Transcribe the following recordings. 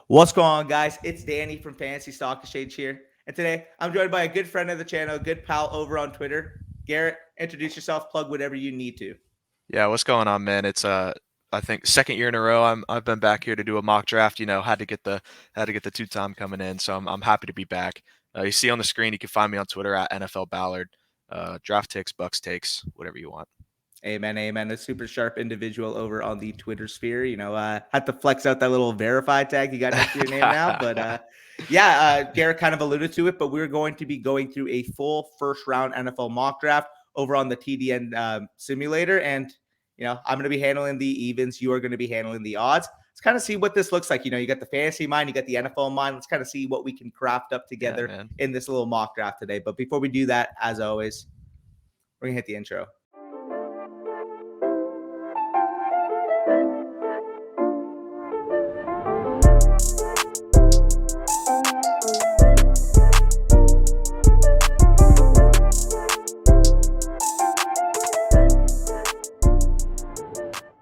What's going on, guys? It's Danny from Fantasy Stock Exchange here. And today I'm joined by a good friend of the channel, a good pal over on Twitter. Garrett, introduce yourself, plug whatever you need to. Yeah, what's going on, man? It's I think second year in a row I've been back here to do a mock draft. Had to get the two-time coming in, so I'm happy to be back. You see on the screen, you can find me on Twitter at NFLBallard. Draft takes, Bucks takes, whatever you want. Amen, amen. A super sharp individual over on the Twitter sphere. Had to flex out that little verify tag you got next to your name now. But Garrett kind of alluded to it, but we're going to be going through a full first round NFL mock draft over on the TDN simulator. And, I'm going to be handling the evens. You are going to be handling the odds. Let's kind of see what this looks like. You got the fantasy mind, you got the NFL mind. Let's kind of see what we can craft up together in this little mock draft today. But before we do that, as always, we're going to hit the intro.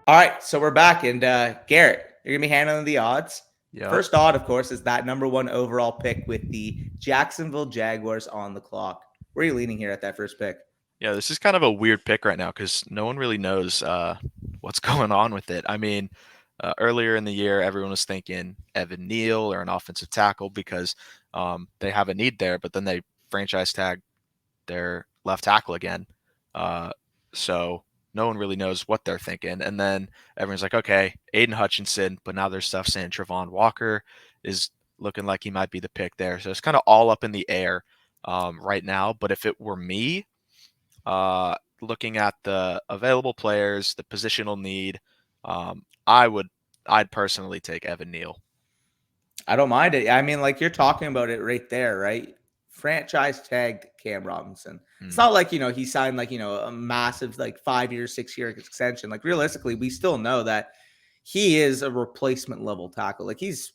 All right, so we're back, and Garrett, you're gonna be handling the odds. Yeah. First odd, of course, is that number one overall pick with the Jacksonville Jaguars on the clock. Where are you leaning here at that first pick? Yeah, this is kind of a weird pick right now because no one really knows what's going on with it. I mean, earlier in the year, everyone was thinking Evan Neal or an offensive tackle because they have a need there, but then they franchise tag their left tackle again. So no one really knows what they're thinking. And then everyone's like, okay, Aiden Hutchinson, but now there's stuff saying Travon Walker is looking like he might be the pick there. So it's kind of all up in the air right now. But if it were me, looking at the available players, the positional need, I'd personally take Evan Neal. I don't mind it. I mean, like you're talking about it right there, right? Franchise tagged Cam Robinson. It's not like, he signed like, a massive like 5 year, 6 year extension. Like realistically, we still know that he is a replacement level tackle. Like he's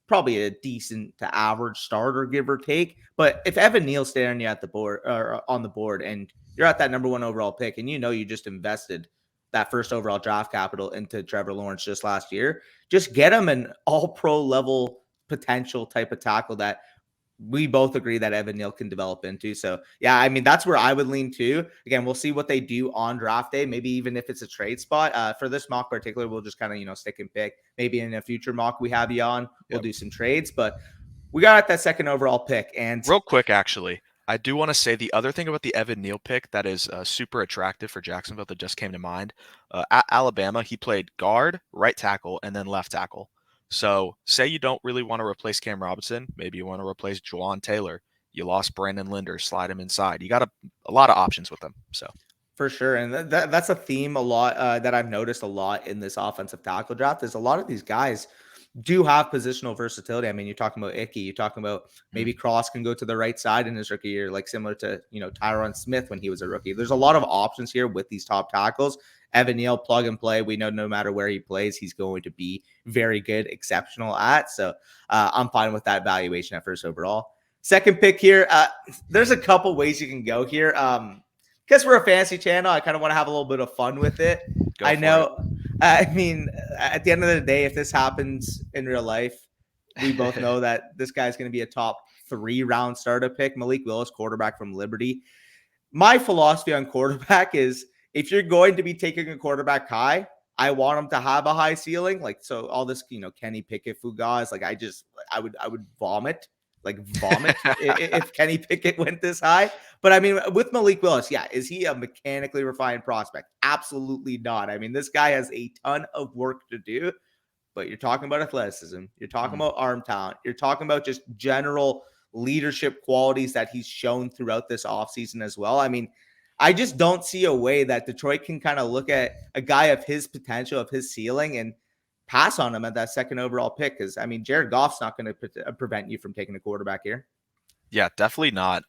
probably a decent to average starter, give or take. But if Evan Neal's staring you at the board or on the board and you're at that number one overall pick and you just invested that first overall draft capital into Trevor Lawrence just last year, just get him an all pro level potential type of tackle that we both agree that Evan Neal can develop into. So, yeah, I mean, that's where I would lean to. Again, we'll see what they do on draft day, maybe even if it's a trade spot. For this mock particular, we'll just kind of, stick and pick. Maybe in a future mock we have you on, we'll do some trades. But we got that second overall pick. And real quick, actually, I do want to say the other thing about the Evan Neal pick that is super attractive for Jacksonville that just came to mind. At Alabama, he played guard, right tackle, and then left tackle. So say you don't really want to replace Cam Robinson. Maybe you want to replace Juwan Taylor. You lost Brandon Linder, slide him inside. You got a lot of options with him. So for sure. And that's a theme a lot that I've noticed a lot in this offensive tackle draft is a lot of these guys do have positional versatility. I mean, you're talking about Icky, you're talking about maybe Cross can go to the right side in his rookie year, like similar to, Tyron Smith when he was a rookie. There's a lot of options here with these top tackles. Evan Neal, plug and play. We know no matter where he plays, he's going to be very good, exceptional at. So I'm fine with that valuation at first overall. Second pick here. There's a couple ways you can go here. Because we're a fantasy channel, I kind of want to have a little bit of fun with it. I know. I mean, at the end of the day, if this happens in real life, we both know that this guy's going to be a top 3 round starter pick. Malik Willis, quarterback from Liberty. My philosophy on quarterback is if you're going to be taking a quarterback high, I want him to have a high ceiling. Like, so all this, Kenny Pickett guys, like I would vomit if Kenny Pickett went this high. But I mean, with Malik Willis, yeah, is he a mechanically refined prospect? Absolutely not. I mean, this guy has a ton of work to do, but you're talking about athleticism. You're talking about arm talent. You're talking about just general leadership qualities that he's shown throughout this offseason as well. I mean, I just don't see a way that Detroit can kind of look at a guy of his potential, of his ceiling, and pass on him at that second overall pick. Because, I mean, Jared Goff's not going to prevent you from taking a quarterback here. Yeah, definitely not.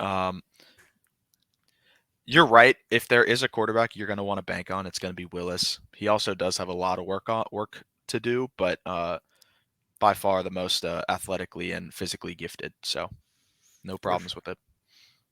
You're right. If there is a quarterback you're going to want to bank on, it's going to be Willis. He also does have a lot of work to do, but by far the most athletically and physically gifted. So no problems with it.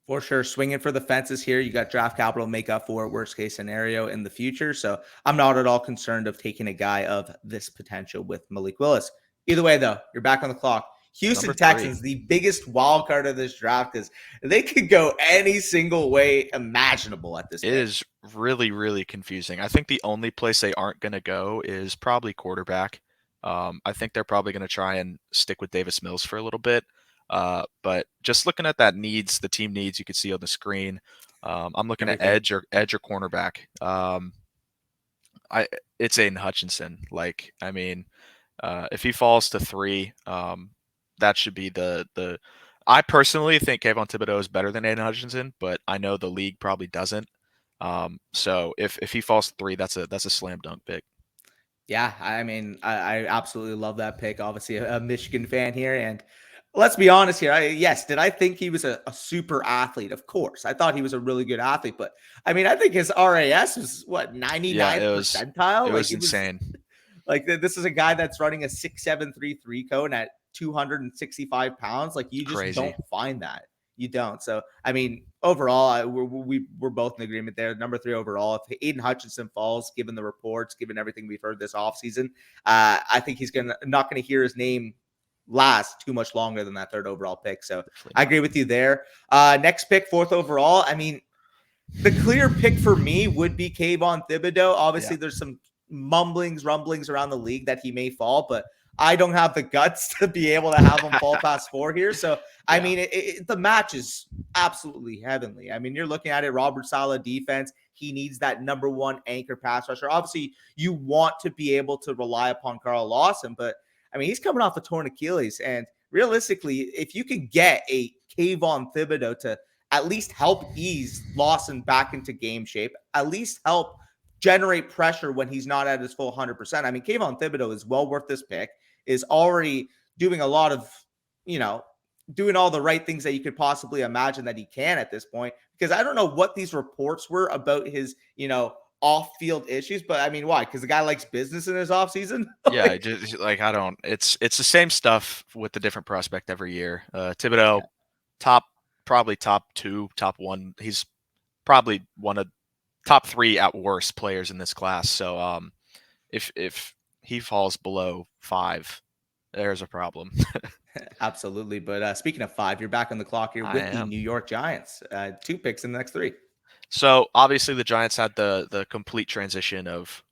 For sure. Swinging for the fences here. You got draft capital to make up for it, worst case scenario in the future. So I'm not at all concerned of taking a guy of this potential with Malik Willis. Either way, though, you're back on the clock. Number Houston 3. Texans, the biggest wild card of this draft, because they could go any single way imaginable at this It pick. is really, really confusing. I think the only place they aren't going to go is probably quarterback. I think they're probably going to try and stick with Davis Mills for a little bit. But just looking at the team needs, you could see on the screen. I'm looking at Everything. edge or cornerback. It's Aiden Hutchinson. Like, I mean, if he falls to 3, that should be the. I personally think Kayvon Thibodeau is better than Aiden Hutchinson, but I know the league probably doesn't. So if he falls to 3, that's a slam dunk pick. Yeah, I mean, I absolutely love that pick. Obviously, a Michigan fan here, and let's be honest here. Yes, did I think he was a super athlete? Of course, I thought he was a really good athlete, but I mean, I think his RAS was what 99th percentile. It Like was it was insane. like this is a guy that's running a 6.733 cone at 265 pounds. Like you just Crazy. don't find that. You don't. So I mean, overall, we're both in agreement there. Number 3 overall. If Aiden Hutchinson falls, given the reports, given everything we've heard this offseason, I think he's not gonna hear his name last too much longer than that 3rd overall pick. So I agree with you there. Next pick, 4th overall. I mean, the clear pick for me would be Kayvon Thibodeau. Obviously, there's some rumblings around the league that he may fall, but I don't have the guts to be able to have him fall past 4 here. So, I mean, the match is absolutely heavenly. I mean, you're looking at it, Robert Saleh defense. He needs that number 1 anchor pass rusher. Obviously, you want to be able to rely upon Carl Lawson, but I mean, he's coming off a torn Achilles. And realistically, if you can get a Kayvon Thibodeau to at least help ease Lawson back into game shape, at least help generate pressure when he's not at his full 100%. I mean, Kayvon Thibodeau is well worth this pick, is already doing a lot of, doing all the right things that you could possibly imagine that he can at this point. Because I don't know what these reports were about his, off-field issues, but I mean, why? Because the guy likes business in his offseason? Yeah, just like I don't. It's the same stuff with the different prospect every year. Thibodeau, probably top 2, top 1. He's probably one of top 3 at worst players in this class. So if he falls below 5, there's a problem. Absolutely. But speaking of 5, you're back on the clock here with the New York Giants. 2 picks in the next 3. So obviously the Giants had the complete transition of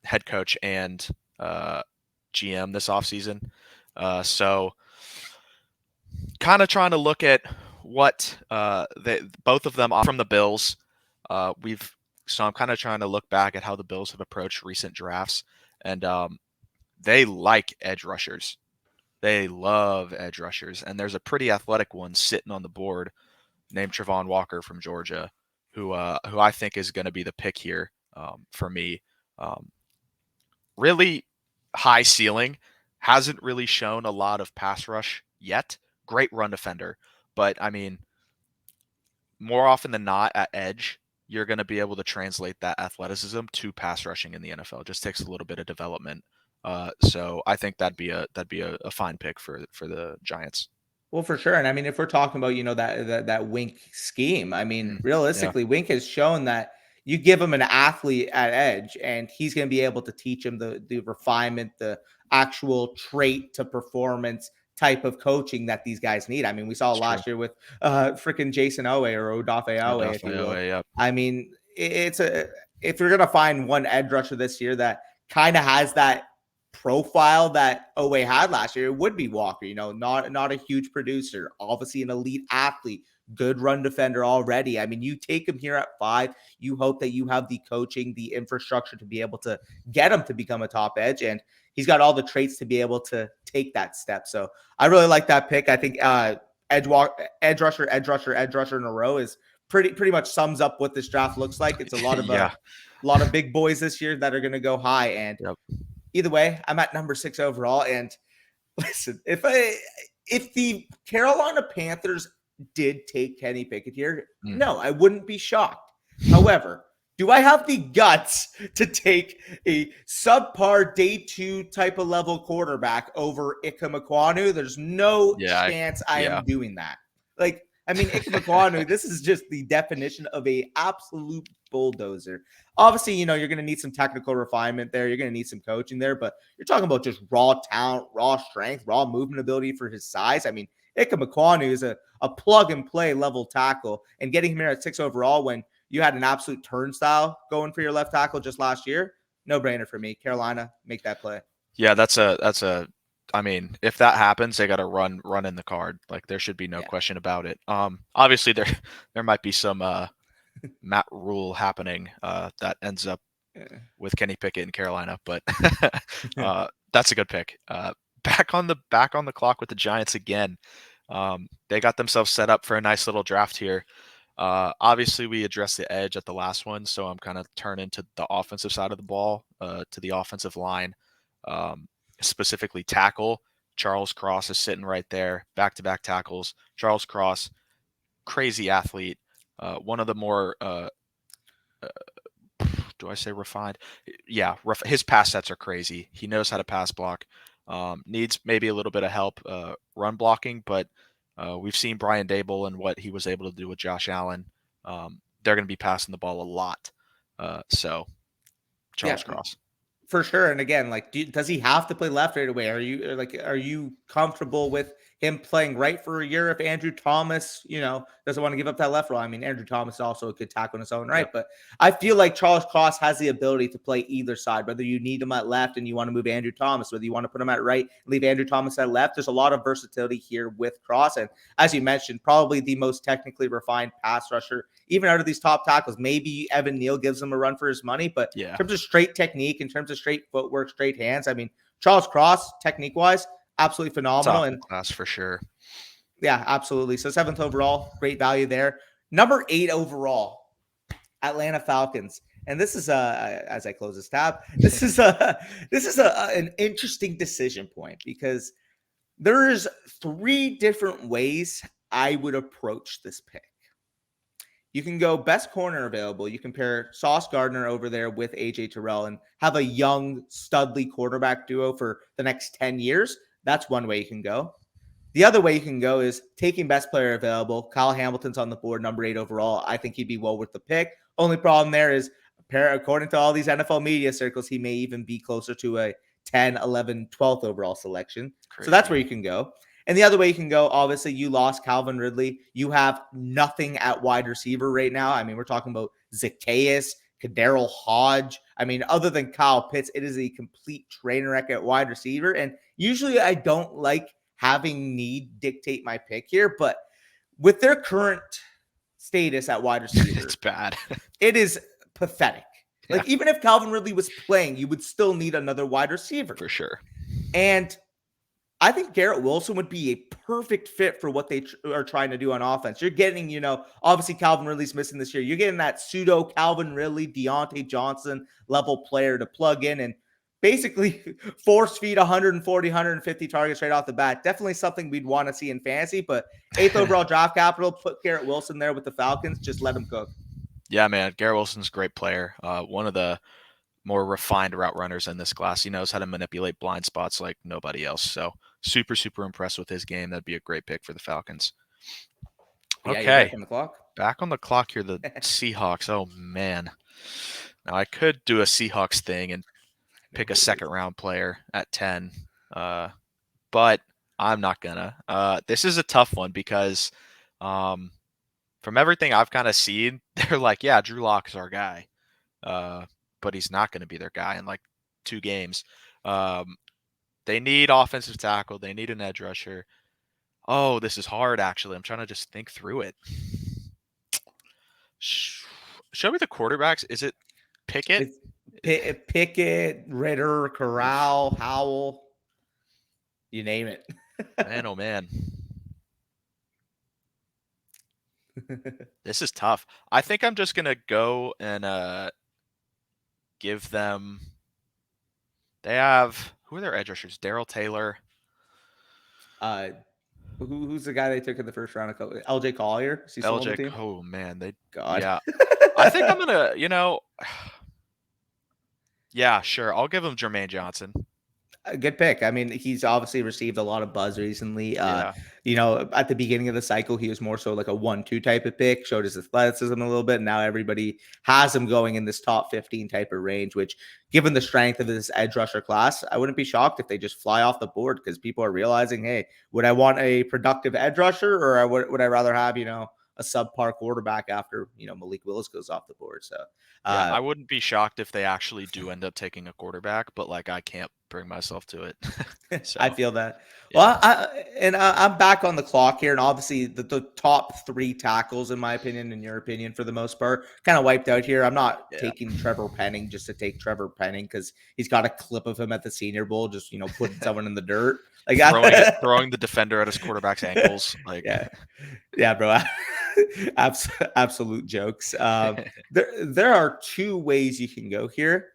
head coach and GM this offseason. So kind of trying to look at what both of them are from the Bills. So I'm kind of trying to look back at how the Bills have approached recent drafts, and they like edge rushers. They love edge rushers, and there's a pretty athletic one sitting on the board named Travon Walker from Georgia, who I think is going to be the pick here for me. Really high ceiling, hasn't really shown a lot of pass rush yet. Great run defender, but I mean, more often than not at edge, you're going to be able to translate that athleticism to pass rushing in the NFL. It just takes a little bit of development. So I think that'd be a fine pick for the Giants. Well, for sure. And I mean, if we're talking about, that Wink scheme, I mean, realistically, Wink has shown that you give him an athlete at edge and he's going to be able to teach him the refinement, the actual trait to performance type of coaching that these guys need. I mean, we saw last year with freaking Jason Owe or Odafe Owe, if you will. Yep. I mean, if you're going to find one edge rusher this year that kind of has that profile that Owe had last year, it would be Walker. Not a huge producer, obviously an elite athlete, good run defender already. I mean, you take him here at 5, you hope that you have the coaching, the infrastructure to be able to get him to become a top edge, and he's got all the traits to be able to take that step. So I really like that pick. I think edge rusher in a row is pretty much sums up what this draft looks like. It's a lot of a lot of big boys this year that are going to go high, and either way, I'm at number 6 overall. And listen, if the Carolina Panthers did take Kenny Pickett here, no, I wouldn't be shocked. However, do I have the guts to take a subpar day 2 type of level quarterback over Ika Mekwanu? There's no chance I am doing that. Like, I mean, Ike Mekwonu, this is just the definition of a absolute bulldozer. Obviously, you're going to need some technical refinement there. You're going to need some coaching there, but you're talking about just raw talent, raw strength, raw movement ability for his size. I mean, Ike Mekwonu is a plug and play level tackle, and getting him here at 6 overall when you had an absolute turnstile going for your left tackle just last year, no brainer for me. Carolina, make that play. Yeah, that's a I mean, if that happens, they got to run in the card. Like there should be no question about it. Obviously there might be some Matt Rule happening that ends up with Kenny Pickett in Carolina, but that's a good pick. Back on the clock with the Giants again. They got themselves set up for a nice little draft here. Obviously, we addressed the edge at the last one, so I'm kind of turning to the offensive side of the ball, to the offensive line, specifically tackle. Charles Cross is sitting right there, back-to-back tackles. Charles Cross, crazy athlete, one of the more do I say refined? Yeah, his pass sets are crazy. He knows how to pass block. Needs maybe a little bit of help run blocking, but we've seen Brian Dable and what he was able to do with Josh Allen. They're going to be passing the ball a lot. So Charles Cross. For sure. And again, like, does he have to play left right away? Are you comfortable with him playing right for a year if Andrew Thomas, doesn't want to give up that left role? I mean, Andrew Thomas is also a good tackle in his own right, but I feel like Charles Cross has the ability to play either side, whether you need him at left and you want to move Andrew Thomas, whether you want to put him at right, leave Andrew Thomas at left. There's a lot of versatility here with Cross. And as you mentioned, probably the most technically refined pass rusher, even out of these top tackles. Maybe Evan Neal gives him a run for his money, but in terms of straight technique, in terms of straight footwork, straight hands, I mean, Charles Cross, technique-wise, absolutely phenomenal. Top class for sure. Yeah, absolutely. So 7th overall, great value there. Number 8 overall, Atlanta Falcons. And this is as I close this tab, this is an interesting decision point because there's 3 different ways I would approach this pick. You can go best corner available. You can pair Sauce Gardner over there with AJ Terrell and have a young Studley quarterback duo for the next 10 years. That's one way you can go. The other way you can go is taking best player available. Kyle Hamilton's on the board, number 8 overall. I think he'd be well worth the pick. Only problem there is, according to all these NFL media circles, he may even be closer to a 10, 11, 12th overall selection. Crazy. So that's where you can go. And the other way you can go, obviously, you lost Calvin Ridley. You have nothing at wide receiver right now. I mean, we're talking about Zacchaeus, Kadarrell Hodge. I mean, other than Kyle Pitts, it is a complete train wreck at wide receiver. And usually I don't like having need dictate my pick here, but with their current status at wide receiver, it's bad. It is pathetic. Yeah. Like, even if Calvin Ridley was playing, you would still need another wide receiver. For sure. And I think Garrett Wilson would be a perfect fit for what they are trying to do on offense. You're getting, obviously Calvin Ridley's missing this year. You're getting that pseudo Calvin Ridley, Deontay Johnson level player to plug in and basically force feed 140, 150 targets right off the bat. Definitely something we'd want to see in fantasy, but 8th overall draft capital, put Garrett Wilson there with the Falcons. Just let him cook. Yeah, man. Garrett Wilson's a great player. One of the more refined route runners in this class. He knows how to manipulate blind spots like nobody else. So super, super impressed with his game. That'd be a great pick for the Falcons. Okay. Back on the clock. Back on the clock here, the Seahawks. Oh, man. Now, I could do a Seahawks thing and pick a second-round player at 10, but I'm not gonna. This is a tough one because from everything I've kind of seen, they're like, yeah, Drew Lock is our guy. But he's not going to be their guy in like 2 games. They need offensive tackle. They need an edge rusher. Oh, this is hard, actually. I'm trying to just think through it. Show me the quarterbacks. Is it Pickett? Pickett, Ritter, Corral, Howell. You name it. Man, oh, man. This is tough. I think I'm just going to go and give them. They have, who are their edge rushers? Darrell Taylor. Who's the guy they took in the first round? LJ Collier. Is he still on the team? Oh man, God. Yeah. I think I'm gonna. Yeah, sure. I'll give him Jermaine Johnson. A good pick. I mean, he's obviously received a lot of buzz recently. Yeah. At the beginning of the cycle, he was more so like a 1-2 type of pick, showed his athleticism a little bit. Now everybody has him going in this top 15 type of range, which, given the strength of this edge rusher class, I wouldn't be shocked if they just fly off the board, because people are realizing, hey, would I want a productive edge rusher, or would I rather have, a subpar quarterback after, Malik Willis goes off the board? So, Yeah, uh, I wouldn't be shocked if they actually do end up taking a quarterback, but like I can't bring myself to it. I So, feel that. yeah. Well, I'm back on the clock here, and obviously the top three tackles, in my opinion, in your opinion, for the most part, kind of wiped out here. I'm not Yeah. taking Trevor Penning just to take Trevor Penning, because he's got a clip of him at the Senior Bowl, just putting someone in the dirt, like Throwing the defender at his quarterback's ankles. Like, yeah, yeah, bro. Absolute jokes. There are two ways you can go here.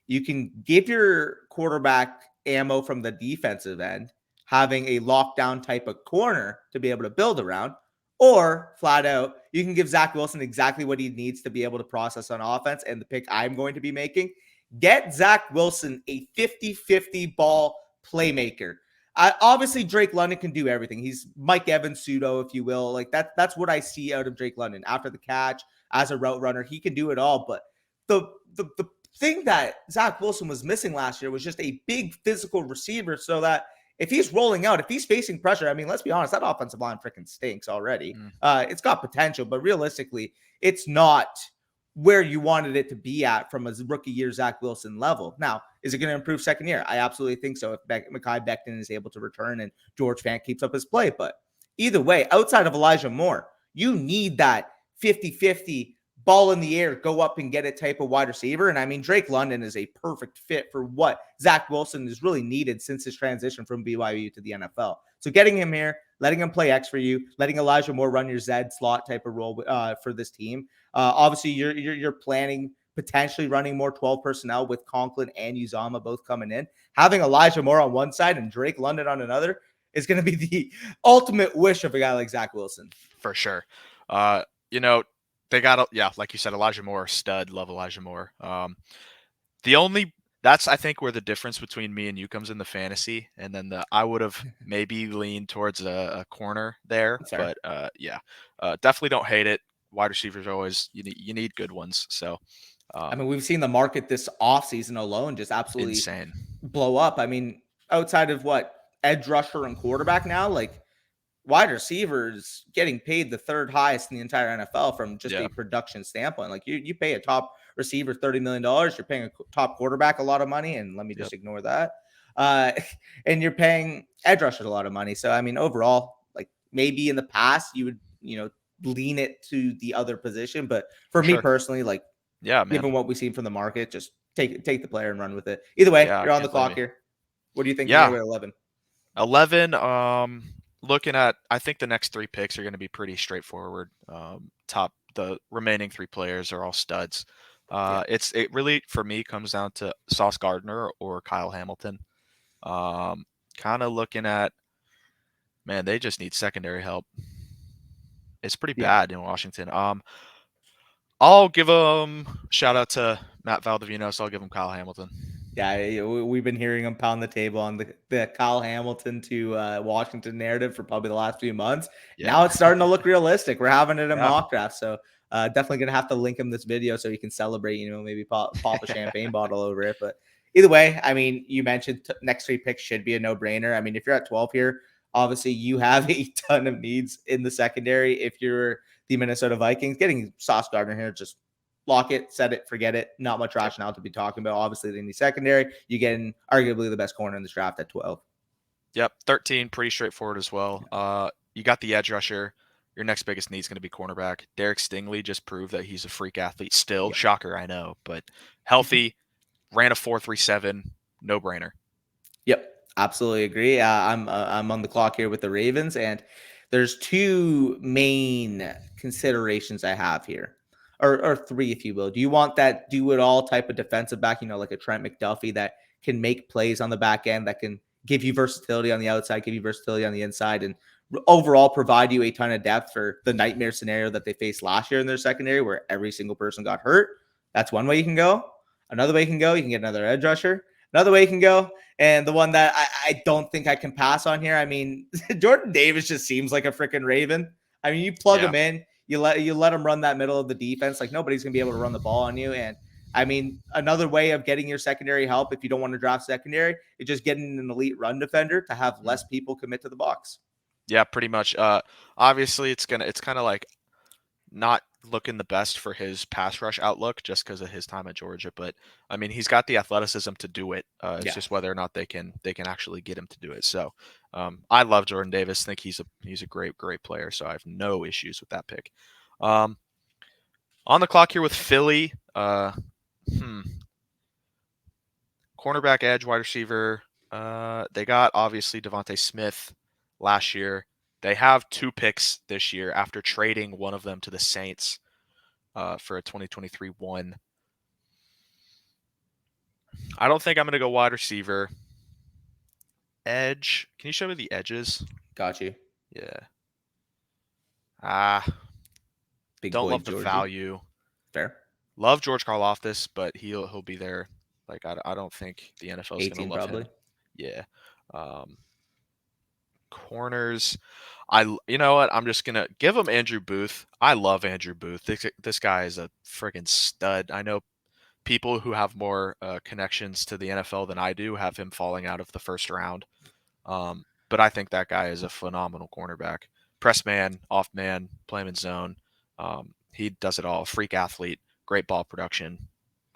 You can give your quarterback ammo from the defensive end, having a lockdown type of corner to be able to build around, or flat out, you can give Zach Wilson exactly what he needs to be able to process on offense. And the pick I'm going to be making, get Zach Wilson a 50-50 ball playmaker. Obviously, Drake London can do everything. He's Mike Evans pseudo, if you will. Like that's what I see out of Drake London. After the catch, as a route runner, he can do it all. But the thing that Zach Wilson was missing last year was just a big physical receiver, so that if he's rolling out, if he's facing pressure, I mean, let's be honest, that offensive line freaking stinks already. mm, It's got potential, but realistically, it's not where you wanted it to be at from a rookie year Zach Wilson level. Now, is it going to improve second year? I absolutely think so, if Mekhi Becton is able to return and George Fant keeps up his play. But either way, outside of Elijah Moore, you need that 50-50 ball in the air, go up and get it type of wide receiver. And I mean, Drake London is a perfect fit for what Zach Wilson is really needed since his transition from BYU to the NFL. So getting him here, letting him play X for you, letting Elijah Moore run your Z slot type of role for this team. Obviously, you're planning potentially running more 12 personnel with Conklin and Uzama both coming in. Having Elijah Moore on one side and Drake London on another is going to be the ultimate wish of a guy like Zach Wilson. for sure. They got, like you said, Elijah Moore, stud, love Elijah Moore. That's, I think, where the difference between me and you comes in the fantasy. And then I would have maybe leaned towards a corner there, but definitely don't hate it. Wide receivers always, you need good ones. So, I mean, we've seen the market this offseason alone just absolutely insane blow up. I mean, outside of what, edge rusher and quarterback now, like wide receivers getting paid the third highest in the entire NFL from just a production standpoint. Like you pay a top receiver $30 million, you're paying a top quarterback a lot of money, and let me just ignore that. And you're paying edge rushers a lot of money. So I mean, overall, like maybe in the past you would, lean it to the other position, but for me personally, like given what we've seen from the market, just take the player and run with it. Either way, you're on the clock here. What do you think? Yeah, with 11? 11. Looking at, I think the next three picks are going to be pretty straightforward. The remaining three players are all studs. It really, for me, comes down to Sauce Gardner or Kyle Hamilton. Kind of looking at, man, they just need secondary help. It's pretty bad in Washington. I'll give them shout out to Matt Valdivino, so I'll give him Kyle Hamilton. Yeah, we've been hearing him pound the table on the Kyle Hamilton to Washington narrative for probably the last few months. Yeah. Now it's starting to look realistic. We're having it in mock draft, so definitely gonna have to link him this video so he can celebrate. Maybe pop a champagne bottle over it. But either way, I mean, you mentioned next three picks should be a no-brainer. I mean, if you're at 12 here, obviously you have a ton of needs in the secondary. If you're the Minnesota Vikings, getting Sauce Gardner here, just lock it, set it, forget it. Not much rationale to be talking about. Obviously, in the secondary, you get arguably the best corner in this draft at 12. Yep, 13, pretty straightforward as well. You got the edge rusher. Your next biggest need is going to be cornerback. Derek Stingley just proved that he's a freak athlete still. Yep. Shocker, I know, but healthy, ran a 4.37, no-brainer. Yep, absolutely agree. I'm on the clock here with the Ravens, and there's two main considerations I have here. Or three, if you will. Do you want that do-it-all type of defensive back, like a Trent McDuffie that can make plays on the back end, that can give you versatility on the outside, give you versatility on the inside, and overall provide you a ton of depth for the nightmare scenario that they faced last year in their secondary where every single person got hurt? That's one way you can go. Another way you can go, you can get another edge rusher. Another way you can go, and the one that I don't think I can pass on here. I mean, Jordan Davis just seems like a freaking Raven. I mean, you plug him in, you let him run that middle of the defense. Like nobody's gonna be able to run the ball on you. And I mean, another way of getting your secondary help if you don't want to draft secondary is just getting an elite run defender to have less people commit to the box. Yeah, pretty much. Obviously, it's kind of like not looking the best for his pass rush outlook just because of his time at Georgia. But I mean, he's got the athleticism to do it. It's just whether or not they can actually get him to do it. So I love Jordan Davis. Think he's a great player. So I have no issues with that pick. On the clock here with Philly. Cornerback, edge, wide receiver. They got obviously Devontae Smith last year. They have 2 picks this year after trading one of them to the Saints for a 2023 one. I don't think I'm going to go wide receiver. Edge. Can you show me the edges? Got you. Yeah. Big Don't boy love the Georgie. value. Fair. Love George Karlaftis, but he'll be there. Like I don't think the NFL is going to love probably. him. Yeah. Corners. You know what? I'm just gonna give him Andrew Booth. I love Andrew Booth. This guy is a friggin' stud. I know people who have more connections to the NFL than I do have him falling out of the first round. But I think that guy is a phenomenal cornerback. Press man, off man, play him in zone. He does it all. Freak athlete, great ball production.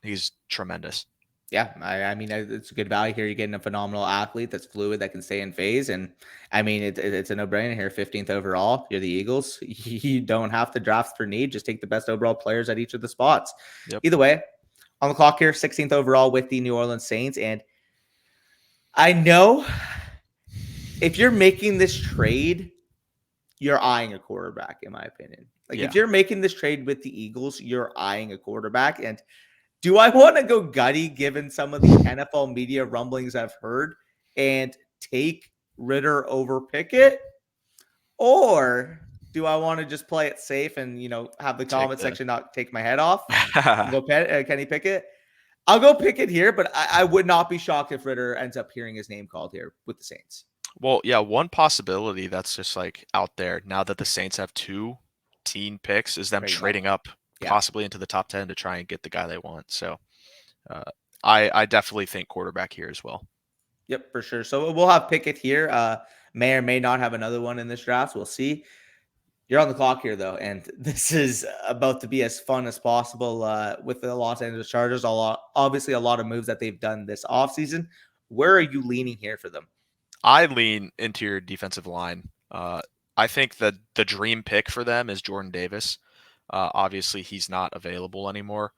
He's tremendous. Yeah, I mean, it's a good value here. You're getting a phenomenal athlete that's fluid, that can stay in phase. And I mean, it's a no-brainer here. 15th overall. You're the Eagles. You don't have to draft for need. Just take the best overall players at each of the spots. Yep. Either way, on the clock here, 16th overall with the New Orleans Saints. And I know if you're making this trade, you're eyeing a quarterback, in my opinion. Like if you're making this trade with the Eagles, you're eyeing a quarterback. And do I want to go gutty given some of the NFL media rumblings I've heard and take Ritter over Pickett? Or do I want to just play it safe and, have the comment section not take my head off? Go Kenny Pickett? I'll go Pickett here, but I would not be shocked if Ritter ends up hearing his name called here with the Saints. Well, yeah, one possibility that's just like out there now that the Saints have 2 teen picks is them trading up possibly into the top 10 to try and get the guy they want. So I definitely think quarterback here as well. Yep, for sure. So we'll have Pickett here. May or may not have another one in this draft. We'll see. You're on the clock here, though, and this is about to be as fun as possible with the Los Angeles Chargers. Obviously, a lot of moves that they've done this offseason. Where are you leaning here for them? I lean interior defensive line. I think that the dream pick for them is Jordan Davis. Obviously, he's not available anymore.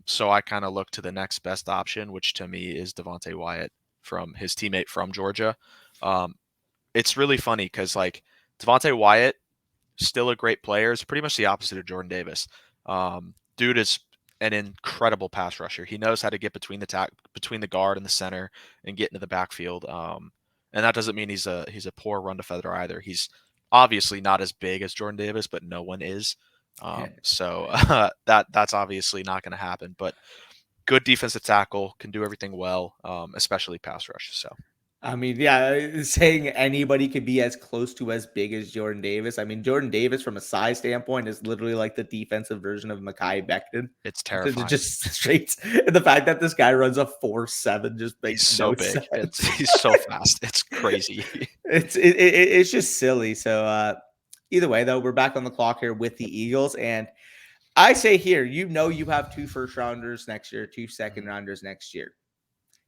So I kind of look to the next best option, which to me is Devontae Wyatt from his teammate from Georgia. It's really funny because like Devontae Wyatt, still a great player, is pretty much the opposite of Jordan Davis. Dude is an incredible pass rusher. He knows how to get between the guard and the center and get into the backfield. And that doesn't mean he's a poor run defender either. He's obviously not as big as Jordan Davis, but no one is. So that's obviously not going to happen. But good defensive tackle, can do everything well, especially pass rush. So. I mean, yeah, saying anybody could be as close to as big as Jordan Davis. I mean, Jordan Davis, from a size standpoint, is literally like the defensive version of Mekhi Becton. It's terrifying. Just straight. And the fact that this guy runs a 4.7 just makes he's so big. He's so fast. It's crazy. It's just silly. So either way, though, we're back on the clock here with the Eagles. And I say here, you have 2 first-rounders next year, 2 second-rounders next year.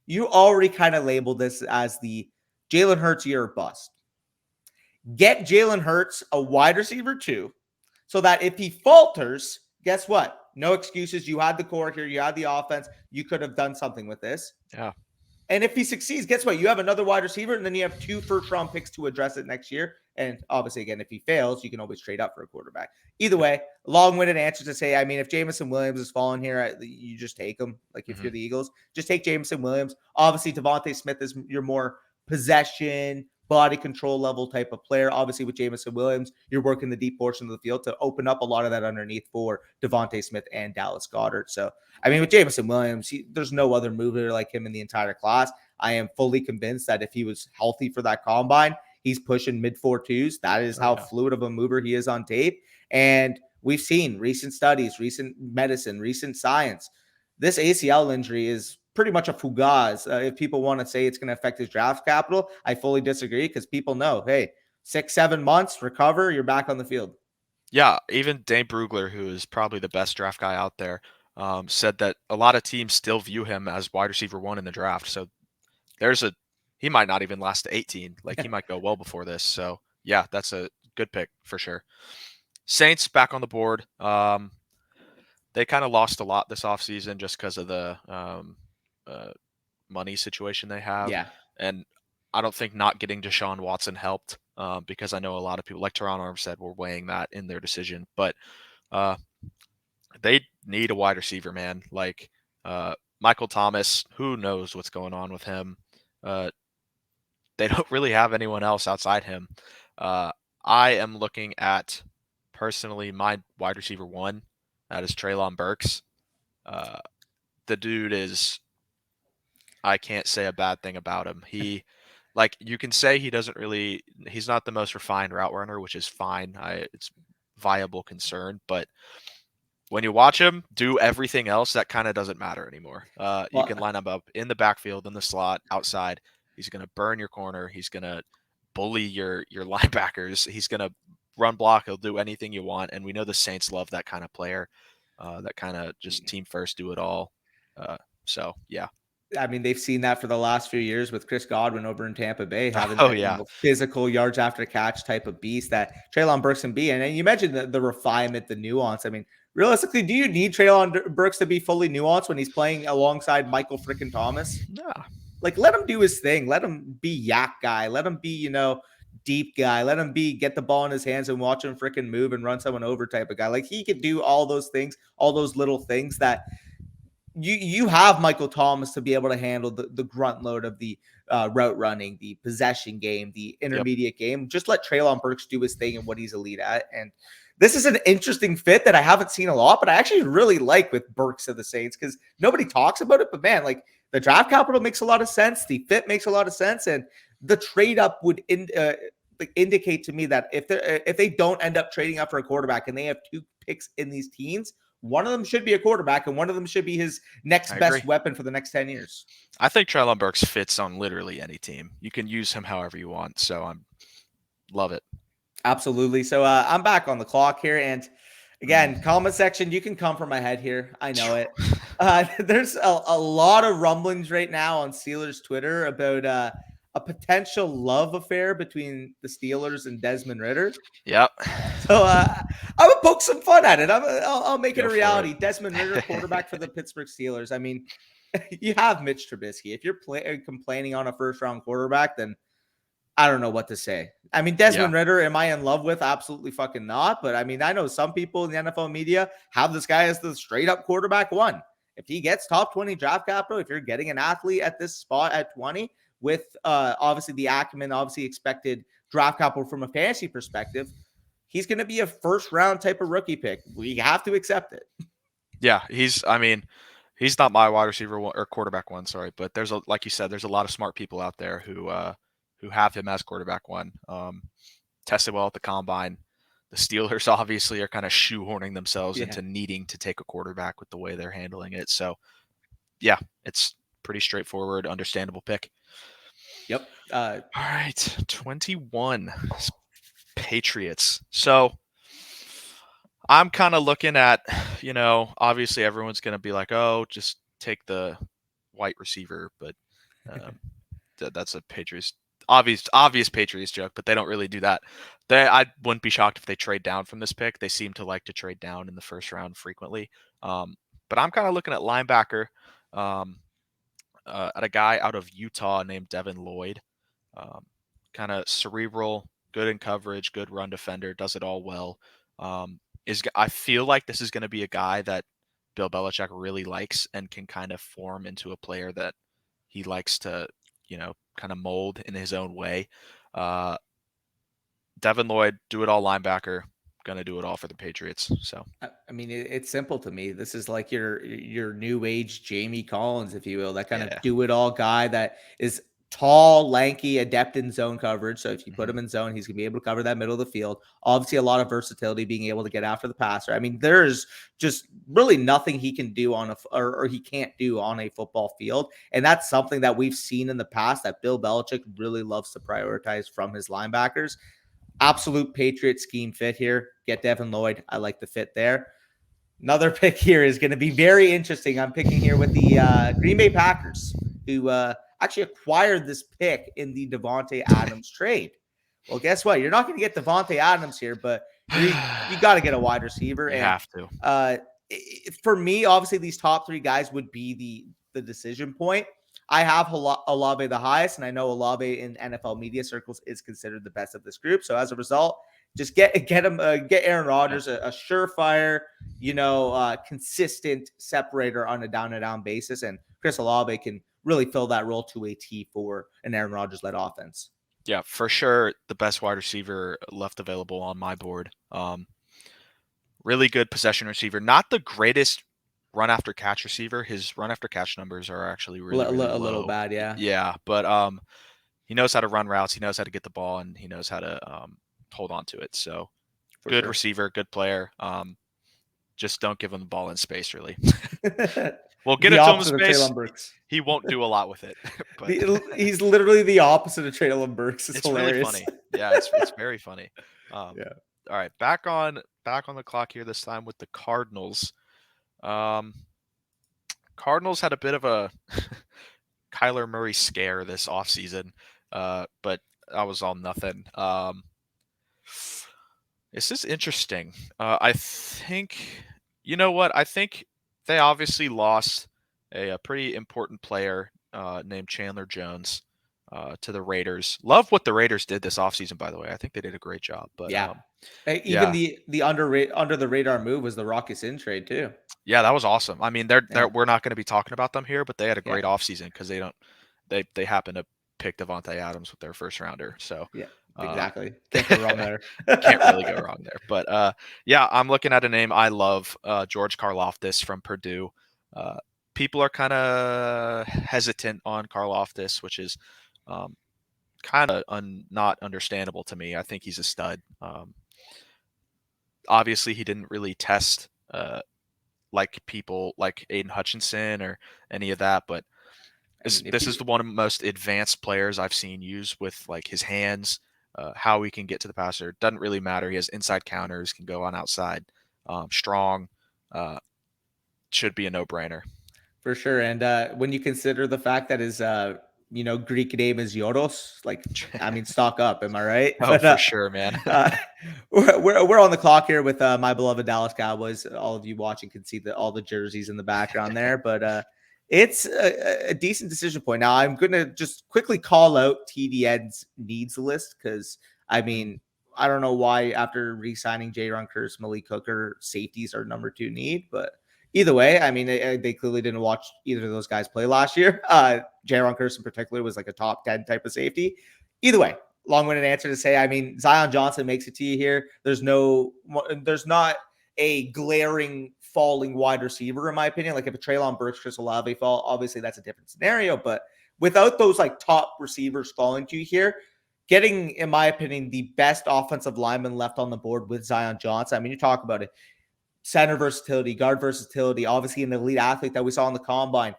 You already kind of labeled this as the Jalen Hurts year or bust. Get Jalen Hurts a wide receiver too, so that if he falters, guess what? No excuses. You had the core here. You had the offense. You could have done something with this. Yeah. And if he succeeds, guess what? You have another wide receiver, and then you have 2 first-round picks to address it next year. And obviously, again, if he fails, you can always trade up for a quarterback. Either way, long-winded answer to say, I mean, if Jameson Williams is falling here, you just take him. Like, if you're the Eagles, just take Jameson Williams. Obviously, Devontae Smith is your more possession, body control level type of player. Obviously, with Jameson Williams, you're working the deep portion of the field to open up a lot of that underneath for Devontae Smith and Dallas Goedert. So, I mean, with Jameson Williams, there's no other mover like him in the entire class. I am fully convinced that if he was healthy for that combine, he's pushing mid 4.2s. That is how fluid of a mover he is on tape. And we've seen recent studies, recent medicine, recent science. This ACL injury is pretty much a fugaz. If people want to say it's going to affect his draft capital, I fully disagree because people know, hey, 6-7 months, recover, you're back on the field. Yeah, even Dane Brugler, who is probably the best draft guy out there, said that a lot of teams still view him as wide receiver 1 in the draft. So he might not even last to 18. Like, he might go well before this. So yeah, that's a good pick for sure. Saints back on the board. They kind of lost a lot this offseason just because of the money situation they have. Yeah. And I don't think not getting Deshaun Watson helped, because I know a lot of people, like Teron Armstead, were weighing that in their decision. But they need a wide receiver, man. Like, Michael Thomas, who knows what's going on with him? They don't really have anyone else outside him. I am looking at, personally, my wide receiver 1. That is Treylon Burks. The dude is, I can't say a bad thing about him. Like, you can say he's not the most refined route runner, which is fine. It's viable concern, but when you watch him do everything else, that kind of doesn't matter anymore. You can line him up in the backfield, in the slot, outside. He's going to burn your corner. He's going to bully your linebackers. He's going to run block. He'll do anything you want. And we know the Saints love that kind of player, that kind of just team first, do it all. So, yeah. I mean, they've seen that for the last few years with Chris Godwin over in Tampa Bay, having Oh, that yeah. physical yards after catch type of beast that Treylon Burks can be. And you mentioned the refinement, the nuance. I mean, realistically, do you need Treylon Burks to be fully nuanced when he's playing alongside Michael freaking Thomas? Yeah. Like, let him do his thing. Let him be yak guy. Let him be, deep guy. Let him be get the ball in his hands and watch him freaking move and run someone over type of guy. Like, he could do all those things, all those little things that you have Michael Thomas to be able to handle the grunt load of the route running, the possession game, the intermediate game. Just let Treylon Burks do his thing and what he's elite at. And this is an interesting fit that I haven't seen a lot, but I actually really like with Burks of the Saints because nobody talks about it. But man, like, the draft capital makes a lot of sense. The fit makes a lot of sense. And the trade up would indicate to me that if they don't end up trading up for a quarterback and they have 2 picks in these teams, one of them should be a quarterback and one of them should be his next best weapon for the next 10 years. I think Treylon Burks fits on literally any team. You can use him however you want. So love it. Absolutely. So I'm back on the clock here. And again, comment section, you can come from my head here. I know it. There's a lot of rumblings right now on Steelers Twitter about a potential love affair between the Steelers and Desmond Ridder. Yep. So I'm gonna poke some fun at it. I'll make it a reality. It. Desmond Ridder, quarterback for the Pittsburgh Steelers. I mean, you have Mitch Trubisky. If you're complaining on a first-round quarterback, then I don't know what to say. I mean, Desmond Ridder, am I in love with? Absolutely fucking not. But I mean, I know some people in the NFL media have this guy as the straight-up quarterback 1. If he gets top 20 draft capital, if you're getting an athlete at this spot at 20 with obviously the acumen, obviously expected draft capital from a fantasy perspective, he's going to be a first-round type of rookie pick. We have to accept it. Yeah, he's not my wide receiver 1 or quarterback 1, sorry, but like you said, there's a lot of smart people out there who have him as quarterback 1. Tested well at the combine. The Steelers obviously are kind of shoehorning themselves into needing to take a quarterback with the way they're handling it. So, yeah, it's pretty straightforward, understandable pick. Yep. All right, 21 Patriots. So I'm kind of looking at, obviously everyone's going to be like, oh, just take the white receiver, but that's a Patriots obvious Patriots joke, but they don't really do that. I wouldn't be shocked if they trade down from this pick. They seem to like to trade down in the first round frequently. But I'm kind of looking at linebacker, at a guy out of Utah named Devin Lloyd. Kind of cerebral, good in coverage, good run defender, does it all well. I feel like this is going to be a guy that Bill Belichick really likes and can kind of form into a player that he likes to, kind of mold in his own way. Uh, Devin Lloyd, do it all linebacker, gonna do it all for the Patriots. So I mean, it's simple to me. This is like your new age Jamie Collins, if you will, that kind of yeah. do it all guy that is tall, lanky, adept in zone coverage. So if you put Mhm. him in zone, he's gonna be able to cover that middle of the field. Obviously, a lot of versatility, being able to get after the passer. I mean, there's just really nothing he can do on or he can't do on a football field, and that's something that we've seen in the past that Bill Belichick really loves to prioritize from his linebackers. Absolute Patriot scheme fit here. Get Devin Lloyd. I like the fit there. Another pick here is going to be very interesting. I'm picking here with the Green Bay Packers, who actually acquired this pick in the Devontae Adams trade. Well, guess what? You're not going to get Devontae Adams here, but you got to get a wide receiver. You And have to. for me, obviously, these top three guys would be the decision point. I have Olave the highest, and I know Olave in NFL media circles is considered the best of this group. So as a result, just get him, get Aaron Rodgers a surefire, consistent separator on a down and down basis, and Chris Olave can really fill that role to a T for an Aaron Rodgers led offense. Yeah, for sure, the best wide receiver left available on my board. Really good possession receiver. Not the greatest run after catch receiver. His run after catch numbers are actually really, really A little low. bad, yeah. Yeah, but he knows how to run routes. He knows how to get the ball, and he knows how to hold on to it. So For good sure. receiver, good player. Just don't give him the ball in space, really. The Well, get it to him in opposite of space. Treylon Burks. He won't do a lot with it. But He's literally the opposite of Treylon Burks. It's really hilarious. funny. Yeah, it's very funny. Yeah. All right, back on the clock here. This time with the Cardinals. Cardinals had a bit of a Kyler Murray scare this offseason, but that was all nothing. This is interesting. I think, you know what? I think they obviously lost a pretty important player named Chandler Jones to the Raiders. Love what the Raiders did this offseason, by the way. I think they did a great job. But Yeah. Even yeah, the under the radar move was the Rockets in trade too. yeah, that was awesome. I mean, they're Yeah. we're not going to be talking about them here, but they had a Yeah. great offseason because they happen to pick Devontae Adams with their first rounder. So Yeah. uh, Exactly. Can't go wrong there. can't really go wrong there. But yeah, I'm looking at a name I love, George Karlaftis from Purdue. Uh, People are kind of hesitant on Karlaftis, which is kind of not understandable to me. I think he's a stud. Obviously, he didn't really test like people like Aiden Hutchinson or any of that, but I mean, if this is you the one of the most advanced players I've seen use with like his hands, how he can get to the passer. Doesn't really matter. He has inside counters, can go on outside, strong. Uh, should be a no-brainer. For sure. And when you consider the fact that his Greek name is Yoros, like, I mean, stock up, am I right? Oh, But for sure, man. uh, we're on the clock here with my beloved Dallas Cowboys. All of you watching can see all the jerseys in the background there, but it's a decent decision point. Now I'm gonna just quickly call out TDN's needs list because I mean I don't know why after re-signing J-Ron Curse, Malik Hooker, safeties are number 2 need, but either way, I mean, they clearly didn't watch either of those guys play last year. Jaron Curse in particular was like a top 10 type of safety. Either way, long-winded answer to say, I mean, Zion Johnson makes it to you here. There's not a glaring falling wide receiver, in my opinion. Like if a Treylon Burks, Chris Olave fall, obviously that's a different scenario. But without those like top receivers falling to you here, getting, in my opinion, the best offensive lineman left on the board with Zion Johnson. I mean, you talk about it. Center versatility, guard versatility, obviously an elite athlete that we saw in the combine.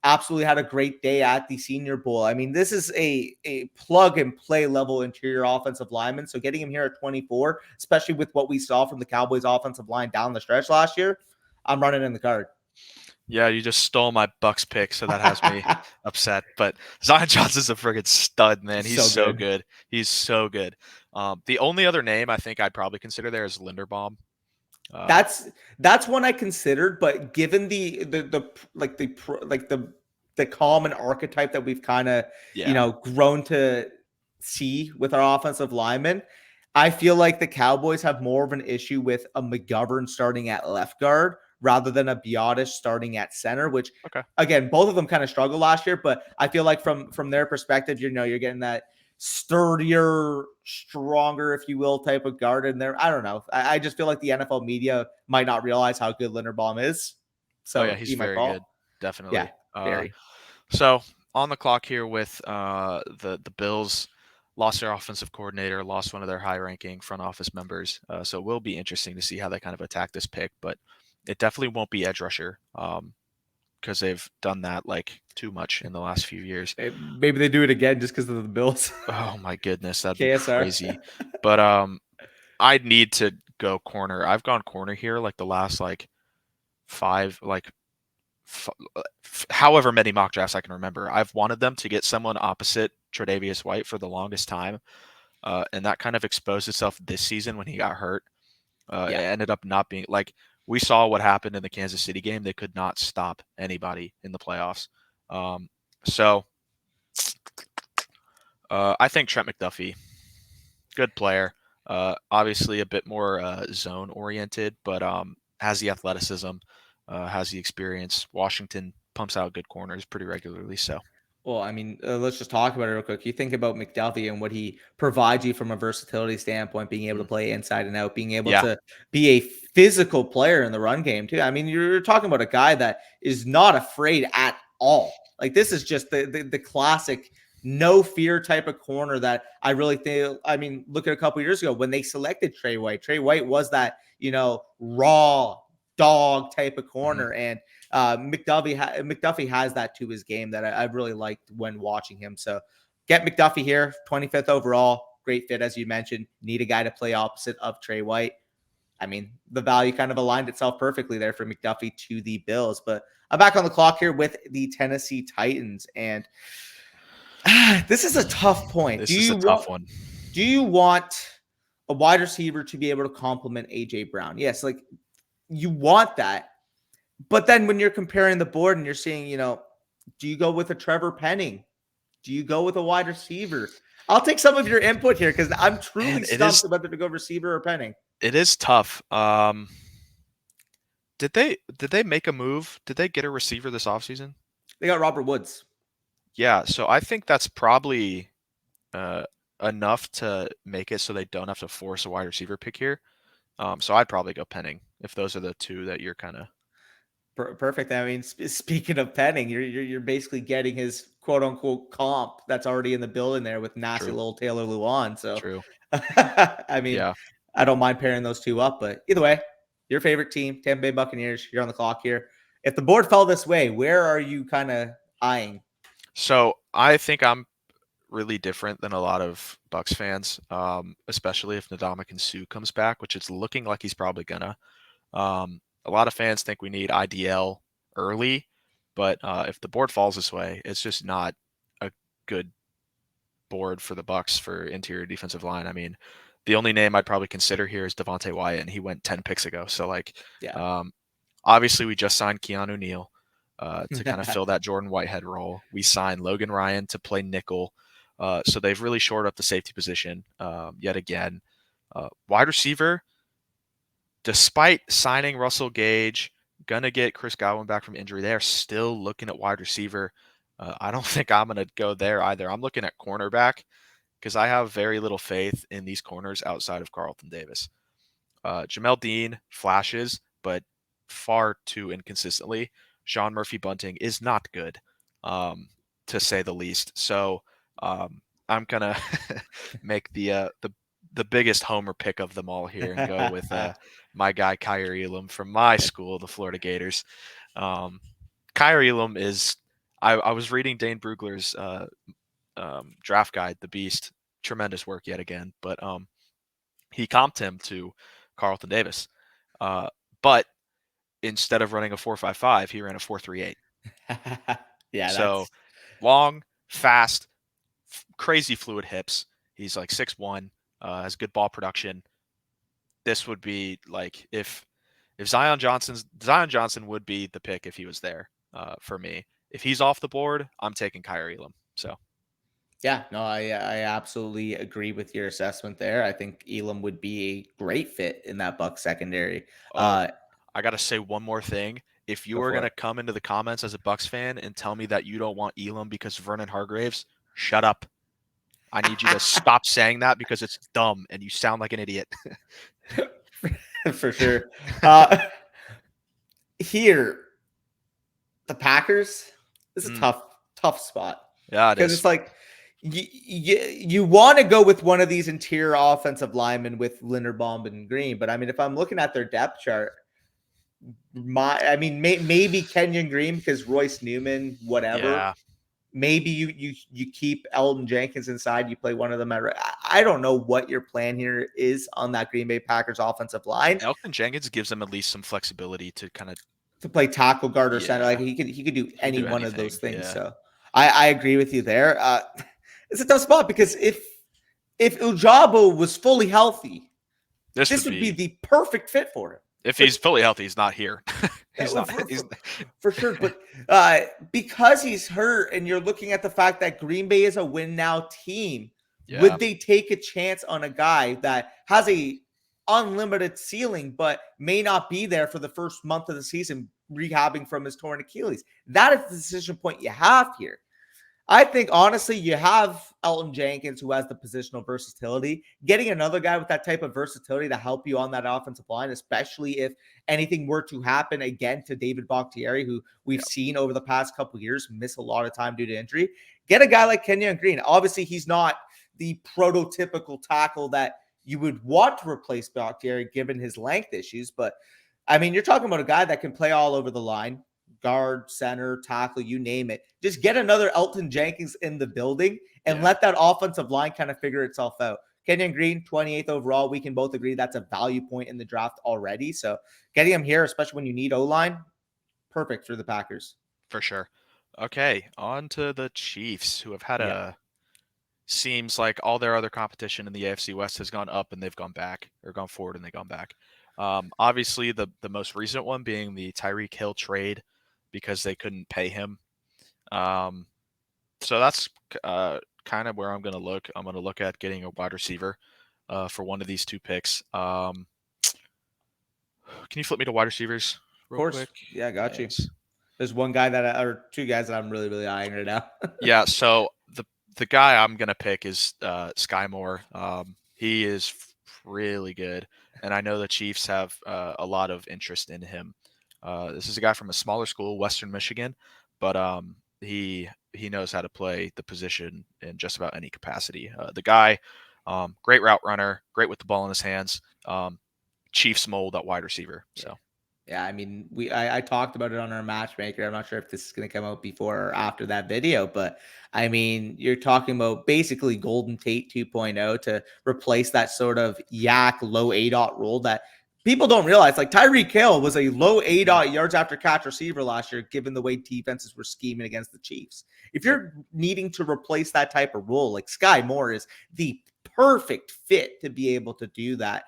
Absolutely had a great day at the Senior Bowl. I mean, this is a plug and play level interior offensive lineman. So getting him here at 24, especially with what we saw from the Cowboys offensive line down the stretch last year, I'm running in the card. Yeah, you just stole my Bucks pick, so that has me upset. But Zion Johnson's a friggin' stud, man. He's so good. He's so good. The only other name I think I'd probably consider there is Linderbaum. That's one I considered, but given the common archetype that we've kind of grown to see with our offensive linemen, I feel like the Cowboys have more of an issue with a McGovern starting at left guard rather than a Biotis starting at center, which Okay. again, both of them kind of struggled last year, but I feel like from their perspective, you're getting that sturdier, stronger, if you will, type of guard in there. I don't know. I just feel like the NFL media might not realize how good Linderbaum is. Oh yeah, So he's he might very good, fall. Yeah, definitely. very. So on the clock here with the Bills lost their offensive coordinator, lost one of their high-ranking front office members. So it will be interesting to see how they kind of attack this pick, but it definitely won't be edge rusher because they've done that like too much in the last few years. Maybe they do it again just because of the Bills. Oh my goodness, that'd be KSR. crazy. But I'd need to go corner. I've gone corner here like the last like five like however many mock drafts I can remember. I've wanted them to get someone opposite Tre'Davious White for the longest time, and that kind of exposed itself this season when he got hurt. It Yeah. ended up not being like we saw what happened in the Kansas City game. They could not stop anybody in the playoffs. So I think Trent McDuffie, good player. Obviously a bit more zone oriented, but has the athleticism, has the experience. Washington pumps out good corners pretty regularly. So Well, I mean, let's just talk about it real quick. You think about McDuffie and what he provides you from a versatility standpoint, being able to mm, play inside and out, being able yeah, to be a physical player in the run game, too. I mean, you're talking about a guy that is not afraid at all. Like, this is just the classic no fear type of corner that I really think. I mean, look at a couple years ago when they selected Trey White. Trey White was that, raw dog type of hmm corner. And McDuffie has that to his game that I really liked when watching him. So get McDuffie here, 25th overall. Great fit, as you mentioned. Need a guy to play opposite of Trey White. I mean, the value kind of aligned itself perfectly there for McDuffie to the Bills. But I'm back on the clock here with the Tennessee Titans. And this is a tough point. this is a tough one. Do you want a wide receiver to be able to complement AJ Brown? Yes, like you want that. But then when you're comparing the board and you're seeing, do you go with a Trevor Penning? Do you go with a wide receiver? I'll take some of your input here because I'm truly Man, stumped about whether to go receiver or Penning. it is tough. Did they make a move? Did they get a receiver this offseason? They got Robert Woods. Yeah, so I think that's probably uh, enough to make it so they don't have to force a wide receiver pick here. So I'd probably go Penning if those are the two that you're kind of Perfect. I mean, speaking of Penning, you're basically getting his quote unquote comp that's already in the building there with nasty true. little Taylor Lewan. So, True. I mean, Yeah. I don't mind pairing those two up, but either way, your favorite team, Tampa Bay Buccaneers, you're on the clock here. If the board fell this way, where are you kind of eyeing? So I think I'm really different than a lot of Bucks fans, especially if Ndamukong Suh comes back, which it's looking like he's probably gonna. A lot of fans think we need IDL early, but if the board falls this way, it's just not a good board for the Bucks for interior defensive line. I mean, the only name I'd probably consider here is Devontae Wyatt, and he went 10 picks ago. So like, Yeah. obviously we just signed Keanu Neal to kind of fill that Jordan Whitehead role. We signed Logan Ryan to play nickel. So they've really shored up the safety position yet again. Wide receiver, despite signing Russell Gage, gonna get Chris Godwin back from injury, they are still looking at wide receiver. I don't think I'm gonna go there either. I'm looking at cornerback because I have very little faith in these corners outside of Carlton Davis. Jamel Dean flashes, but far too inconsistently. Sean Murphy Bunting is not good, to say the least. So I'm gonna make the biggest homer pick of them all here and go with my guy Kyrie Elam from my school, the Florida Gators. Kyrie Elam is. I was reading Dane Brugler's draft guide, The Beast. Tremendous work yet again, but he comped him to Carlton Davis. But instead of running a 4.55, he ran a 4.38. Yeah, So that's long, fast, crazy fluid hips. He's like 6'1", has good ball production. This would be like if Zion Johnson would be the pick if he was there for me. If he's off the board, I'm taking Kyrie Elam. So yeah, no, I absolutely agree with your assessment there. I think Elam would be a great fit in that Buck secondary. oh, I gotta say one more thing. If you Go are for gonna it. come into the comments as a Bucks fan and tell me that you don't want Elam because of Vernon Hargraves, shut up. I need you to stop saying that because it's dumb and you sound like an idiot. For sure. Here, the Packers, this is a Mm, tough spot yeah, it because is. it's like you want to go with one of these interior offensive linemen with Linderbaum and Green, but I mean, if I'm looking at their depth chart, maybe Kenyon Green because Royce Newman, whatever. Yeah. Maybe you keep Elton Jenkins inside. You play one of them at. I don't know what your plan here is on that Green Bay Packers offensive line Elton Jenkins gives them at least some flexibility to kind of, to play tackle, guard, or center. Like yeah, he could do he can any do one of those anything. things. Yeah. So I agree with you there. It's a tough spot because if Ujabo was fully healthy, This this would would be be, the perfect fit for him. if But he's fully healthy, he's not here. He's well, not. He's for sure. But because he's hurt, and you're looking at the fact that Green Bay is a win now team, yeah. would they take a chance on a guy that has a unlimited ceiling, but may not be there for the first month of the season, rehabbing from his torn Achilles? That is the decision point you have here. I think honestly, you have Elton Jenkins who has the positional versatility. Getting another guy with that type of versatility to help you on that offensive line, especially if anything were to happen again to David Bakhtiari, who we've seen over the past couple of years miss a lot of time due to injury. Get a guy like Kenyon Green. Obviously, he's not the prototypical tackle that you would want to replace Bakhtiari given his length issues, but I mean, you're talking about a guy that can play all over the line, guard, center, tackle, you name it. Just get another Elton Jenkins in the building and Yeah, let that offensive line kind of figure itself out. Kenyon Green, 28th overall. We can both agree that's a value point in the draft already. So getting him here, especially when you need O-line, perfect for the Packers. for sure. Okay, on to the Chiefs, who have had Yeah, a, seems like all their other competition in the AFC West has gone up and they've gone back, or gone forward and they've gone back. Obviously, the most recent one being the Tyreek Hill trade because they couldn't pay him. Um, so that's kind of where I'm going to look. I'm going to look at getting a wide receiver for one of these two picks. Can you flip me to wide receivers of real course. quick? Yeah, got you. Thanks. There's one guy or two guys that I'm really eyeing right now. Yeah, so the guy I'm gonna pick is Sky Moore. He is really good, and I know the Chiefs have a lot of interest in him. This is a guy from a smaller school, Western Michigan, but he knows how to play the position in just about any capacity. The guy, great route runner, great with the ball in his hands. Chiefs mold at wide receiver. Yeah. So Yeah, I mean, I talked about it on our matchmaker. I'm not sure if this is going to come out before or after that video, but I mean, you're talking about basically Golden Tate 2.0 to replace that sort of yak low A dot role that people don't realize. Like Tyreek Hill was a low A dot yards after catch receiver last year, given the way defenses were scheming against the Chiefs. If yep. you're needing to replace that type of role, like Sky Moore is the perfect fit to be able to do that.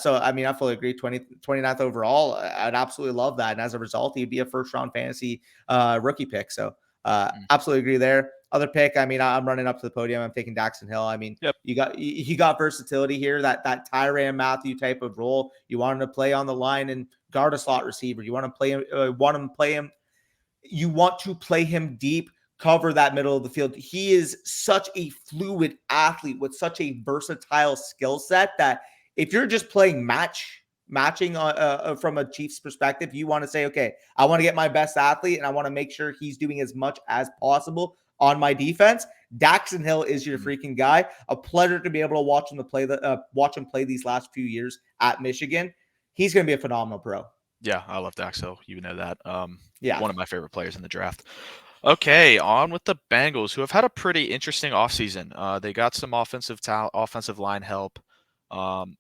So, I mean, I fully agree. 29th overall, I'd absolutely love that. And as a result, he'd be a first round fantasy rookie pick. So, Mm. absolutely agree there. Other pick, I mean, I'm running up to the podium. I'm taking Daxton Hill. I mean, Yep. you got versatility here. That Tyrann Matthew type of role. You want him to play on the line and guard a slot receiver. You want to play him. You want to play him deep, cover that middle of the field. He is such a fluid athlete with such a versatile skill set that if you're just playing matching from a Chiefs perspective, you want to say, okay, I want to get my best athlete and I want to make sure he's doing as much as possible on my defense. Daxton Hill is your freaking guy. A pleasure to be able to watch him play these last few years at Michigan. He's going to be a phenomenal pro. Yeah, I love Dax Hill. You know that. Yeah. One of my favorite players in the draft. Okay, on with the Bengals, who have had a pretty interesting offseason. They got some offensive line help. Um,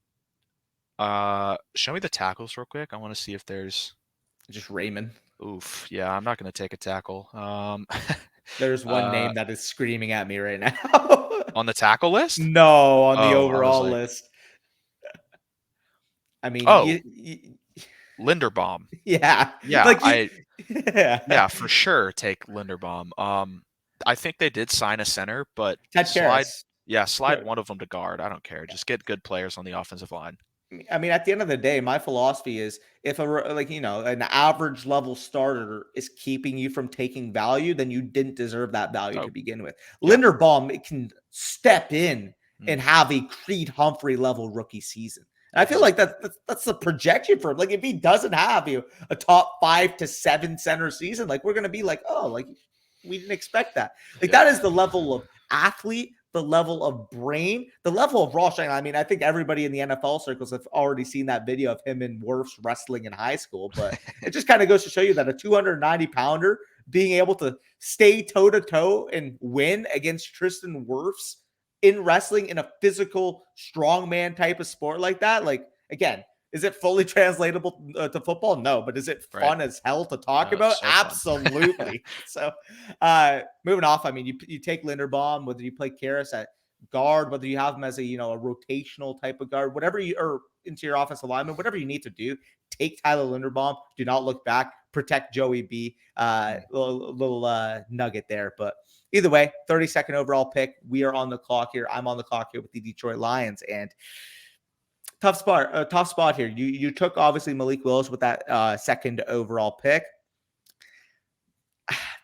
show me the tackles real quick. I want to see if there's. Just Raymond. Oof, yeah, I'm not going to take a tackle. There's one name that is screaming at me right now. On the tackle list? No, on the Oh, I was overall like, list. I mean, oh, Linderbaum. yeah, Yeah, like yeah, for sure take Linderbaum. I think they did sign a center, but Ted slide Karras. yeah, slide one of them to guard. I don't care. Just get good players on the offensive line. I mean, at the end of the day, my philosophy is if an average level starter is keeping you from taking value, then you didn't deserve that value Oh, to begin with. yeah. Linderbaum it can step in and Mm, have a Creed Humphrey level rookie season. And I feel like exactly. that's the projection for him. Like if he doesn't have a top 5 to 7 center season, like we're gonna be like, oh, like we didn't expect that. Like Yeah. that is the level of athlete, the level of brain, the level of raw strength. I mean, I think everybody in the NFL circles have already seen that video of him and Wirfs wrestling in high school, but it just kind of goes to show you that a 290 pounder being able to stay toe to toe and win against Tristan Wirfs in wrestling in a physical strongman type of sport like that. Like, again, is it fully translatable to football? No, but is it Right. fun as hell to talk Oh, about? so fun. Absolutely. So, moving off, I mean, you take Linderbaum, whether you play Karras at guard, whether you have him as a a rotational type of guard, whatever you or into your offensive lineman, whatever you need to do, take Tyler Linderbaum. Do not look back. Protect Joey B. Mm, Little nugget there, but either way, 32nd overall pick. We are on the clock here. I'm on the clock here with the Detroit Lions, and tough spot here. You took obviously Malik Willis with that second overall pick.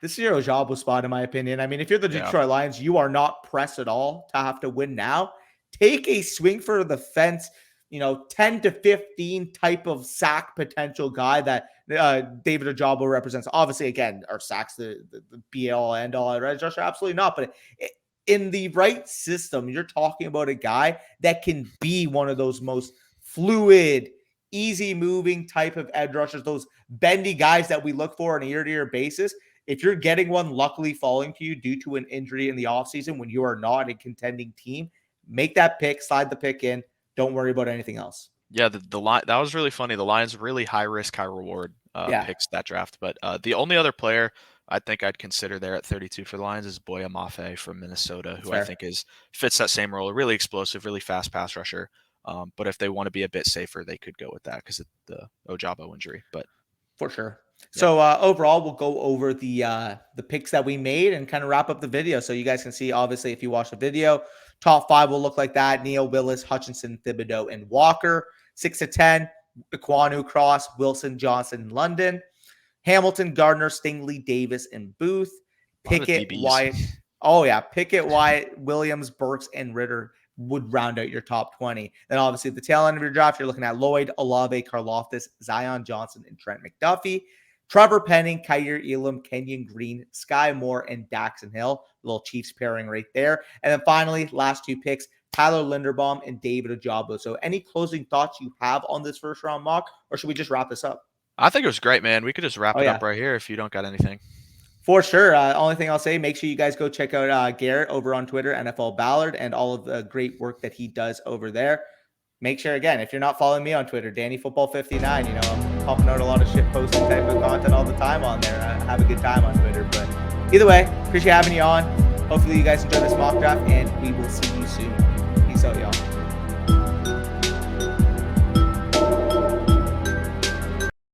This is your Ojabo spot, in my opinion. I mean, if you're the yeah. Detroit Lions, you are not pressed at all to have to win now. Take a swing for the fence, 10 to 15 type of sack potential guy that David Ojabo represents. Obviously, again, are sacks the be all end all, right? Josh, absolutely not. But in the right system, you're talking about a guy that can be one of those most fluid, easy moving type of edge rushers, those bendy guys that we look for on a year-to-year basis. If you're getting one luckily falling to you due to an injury in the offseason when you are not a contending team, make that pick, slide the pick in. Don't worry about anything else. Yeah, the line that was really funny. The Lions really high risk, high reward Yeah, picks that draft. But the only other player I think I'd consider there at 32 for the Lions is Boya Mafe from Minnesota, that's who I fair. think fits that same role. Really explosive, really fast pass rusher. But if they want to be a bit safer, they could go with that because of the Ojabo injury. But For sure. yeah, So overall, we'll go over the picks that we made and kind of wrap up the video. So you guys can see, obviously, if you watch the video, top 5 will look like that: Neal, Willis, Hutchinson, Thibodeau, and Walker. 6 to 10, Iquanu, Cross, Wilson, Johnson, London, Hamilton, Gardner, Stingley, Davis, and Booth. a lot of Pickett, DBs. Wyatt. Oh yeah, Pickett, Wyatt, Williams, Burks, and Ritter would round out your top 20. Then obviously at the tail end of your draft, you're looking at Lloyd, Olave, Karlaftis, Zion Johnson, and Trent McDuffie. Trevor Penning, Kyer Elam, Kenyon Green, Sky Moore, and Daxon Hill. A little Chiefs pairing right there. And then finally, last 2 picks, Tyler Linderbaum and David Ojabo. So any closing thoughts you have on this first round mock, or should we just wrap this up? I think it was great, man. We could just wrap Oh it yeah, up right here if you don't got anything. for sure. Only thing I'll say, make sure you guys go check out Garrett over on Twitter, NFL Ballard, and all of the great work that he does over there. Make sure, again, if you're not following me on Twitter, DannyFootball59, I'm pumping out a lot of shit posting type of content all the time on there. I have a good time on Twitter. But either way, appreciate having you on. Hopefully you guys enjoy this mock draft, and we will see you soon. Peace out, y'all.